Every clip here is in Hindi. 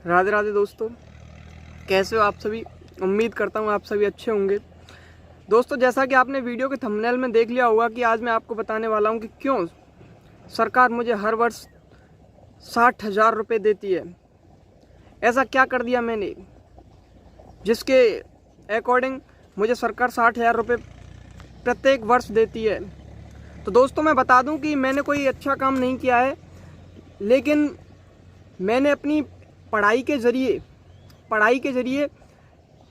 राधे राधे दोस्तों, कैसे हो आप सभी। उम्मीद करता हूँ आप सभी अच्छे होंगे। दोस्तों, जैसा कि आपने वीडियो के थंबनेल में देख लिया होगा कि आज मैं आपको बताने वाला हूँ कि क्यों सरकार मुझे हर वर्ष 60,000 रुपये देती है। ऐसा क्या कर दिया मैंने जिसके अकॉर्डिंग मुझे सरकार 60,000 रुपये प्रत्येक वर्ष देती है। तो दोस्तों, मैं बता दूं कि मैंने कोई अच्छा काम नहीं किया है, लेकिन मैंने अपनी पढ़ाई के ज़रिए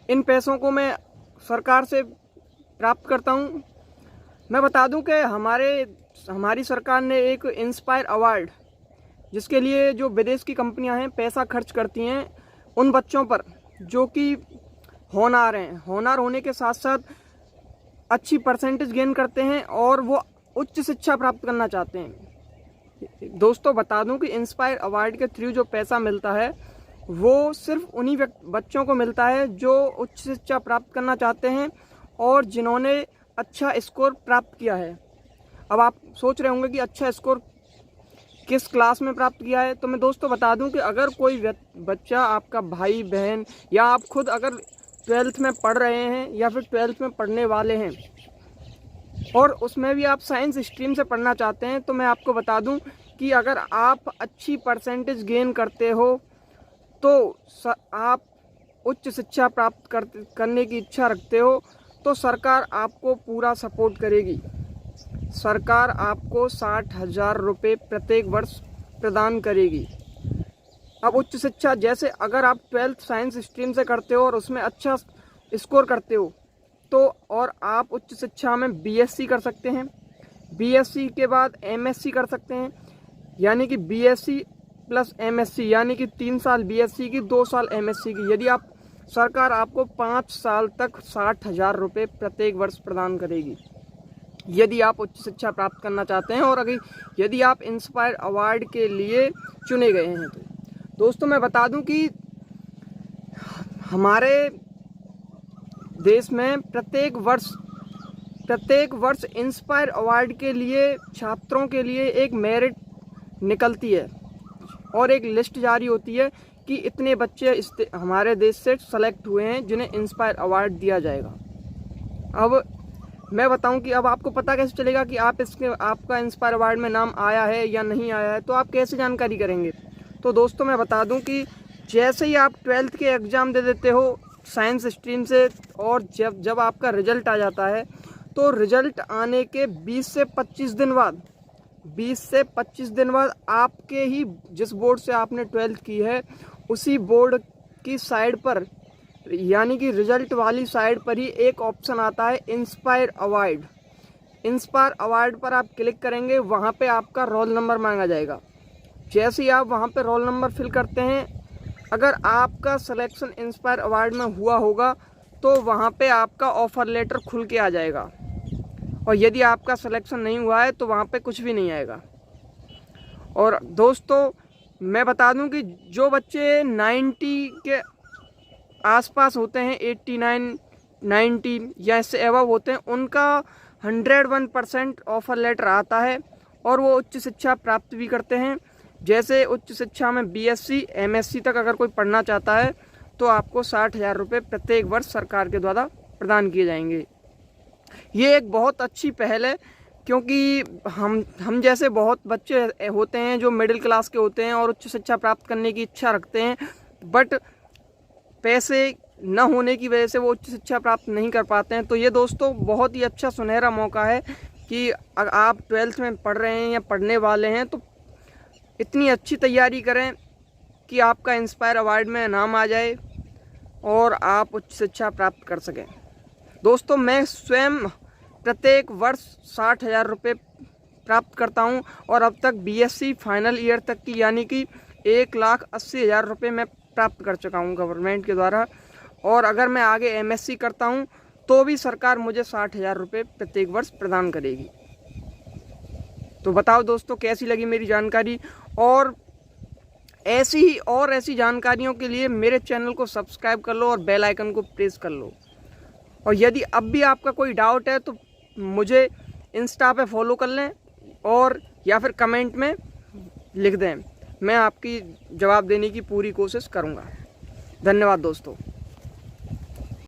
इन पैसों को मैं सरकार से प्राप्त करता हूं। मैं बता दूं कि हमारी सरकार ने एक इंस्पायर अवार्ड, जिसके लिए जो विदेश की कंपनियां हैं पैसा खर्च करती हैं उन बच्चों पर जो कि होनहार हैं, होनहार होने के साथ साथ अच्छी परसेंटेज गेन करते हैं और वो उच्च शिक्षा प्राप्त करना चाहते हैं। दोस्तों, बता दूं कि इंस्पायर अवार्ड के थ्रू जो पैसा मिलता है वो सिर्फ उन्हीं बच्चों को मिलता है जो उच्च शिक्षा प्राप्त करना चाहते हैं और जिन्होंने अच्छा स्कोर प्राप्त किया है। अब आप सोच रहे होंगे कि अच्छा स्कोर किस क्लास में प्राप्त किया है। तो मैं दोस्तों बता दूं कि अगर कोई बच्चा, आपका भाई बहन या आप खुद अगर 12th में पढ़ रहे हैं या फिर 12th में पढ़ने वाले हैं और उसमें भी आप साइंस स्ट्रीम से पढ़ना चाहते हैं, तो मैं आपको बता दूं कि अगर आप अच्छी परसेंटेज गेन करते हो तो आप उच्च शिक्षा प्राप्त करने की इच्छा रखते हो तो सरकार आपको पूरा सपोर्ट करेगी। सरकार आपको 60,000 रुपये प्रत्येक वर्ष प्रदान करेगी। अब उच्च शिक्षा, जैसे अगर आप 12th साइंस स्ट्रीम से करते हो और उसमें अच्छा स्कोर करते हो तो और आप उच्च शिक्षा में बीएससी कर सकते हैं। बीएससी के बाद एमएससी कर सकते हैं, यानी कि बीएससी प्लस एमएससी, यानी कि 3 साल बीएससी की, 2 साल एमएससी की। यदि आप सरकार आपको 5 साल तक 60,000 रुपये प्रत्येक वर्ष प्रदान करेगी यदि आप उच्च शिक्षा प्राप्त करना चाहते हैं और अगर यदि आप इंस्पायर अवार्ड के लिए चुने गए हैं। तो दोस्तों, मैं बता दूं कि हमारे देश में प्रत्येक वर्ष इंस्पायर अवार्ड के लिए छात्रों के लिए एक मेरिट निकलती है और एक लिस्ट जारी होती है कि इतने बच्चे हमारे देश से सेलेक्ट हुए हैं जिन्हें इंस्पायर अवार्ड दिया जाएगा। अब मैं बताऊं कि अब आपको पता कैसे चलेगा कि आपका इंस्पायर अवार्ड में नाम आया है या नहीं आया है, तो आप कैसे जानकारी करेंगे। तो दोस्तों, मैं बता दूं कि जैसे ही आप 12th के एग्ज़ाम दे देते हो साइंस स्ट्रीम से और जब आपका रिजल्ट आ जाता है तो रिजल्ट आने के 20 से 25 दिन बाद आपके ही जिस बोर्ड से आपने 12th की है उसी बोर्ड की साइड पर, यानी कि रिजल्ट वाली साइड पर ही एक ऑप्शन आता है इंस्पायर अवार्ड। इंस्पायर अवार्ड पर आप क्लिक करेंगे, वहाँ पे आपका रोल नंबर मांगा जाएगा। जैसे ही आप वहाँ पे रोल नंबर फिल करते हैं, अगर आपका सिलेक्शन इंस्पायर अवार्ड में हुआ होगा तो वहाँ पे आपका ऑफ़र लेटर खुल के आ जाएगा, और यदि आपका सिलेक्शन नहीं हुआ है तो वहाँ पे कुछ भी नहीं आएगा। और दोस्तों, मैं बता दूं कि जो बच्चे 90 के आसपास होते हैं, 89, 90 या इससे एबव होते हैं, उनका 101% ऑफ़र लेटर आता है और वो उच्च शिक्षा प्राप्त भी करते हैं। जैसे उच्च शिक्षा में बीएससी, एमएससी तक अगर कोई पढ़ना चाहता है तो आपको 60,000 रुपये प्रत्येक वर्ष सरकार के द्वारा प्रदान किए जाएंगे। ये एक बहुत अच्छी पहल है, क्योंकि हम जैसे बहुत बच्चे होते हैं जो मिडिल क्लास के होते हैं और उच्च शिक्षा प्राप्त करने की इच्छा रखते हैं, बट पैसे न होने की वजह से वो उच्च शिक्षा प्राप्त नहीं कर पाते हैं। तो ये दोस्तों बहुत ही अच्छा सुनहरा मौका है कि अगर आप 12th में पढ़ रहे हैं या पढ़ने वाले हैं तो इतनी अच्छी तैयारी करें कि आपका इंस्पायर अवार्ड में नाम आ जाए और आप उच्च शिक्षा प्राप्त कर सकें। दोस्तों, मैं स्वयं प्रत्येक वर्ष 60,000 रुपये प्राप्त करता हूं और अब तक बीएससी फाइनल ईयर तक की, यानी कि 1,80,000 रुपये मैं प्राप्त कर चुका हूं गवर्नमेंट के द्वारा। और अगर मैं आगे एमएससी करता हूं तो भी सरकार मुझे 60,000 रुपये प्रत्येक वर्ष प्रदान करेगी। तो बताओ दोस्तों, कैसी लगी मेरी जानकारी। और ऐसी जानकारियों के लिए मेरे चैनल को सब्सक्राइब कर लो और बेल आइकन को प्रेस कर लो। और यदि अब भी आपका कोई डाउट है तो मुझे इंस्टा पे फॉलो कर लें और या फिर कमेंट में लिख दें। मैं आपकी जवाब देने की पूरी कोशिश करूँगा। धन्यवाद दोस्तों।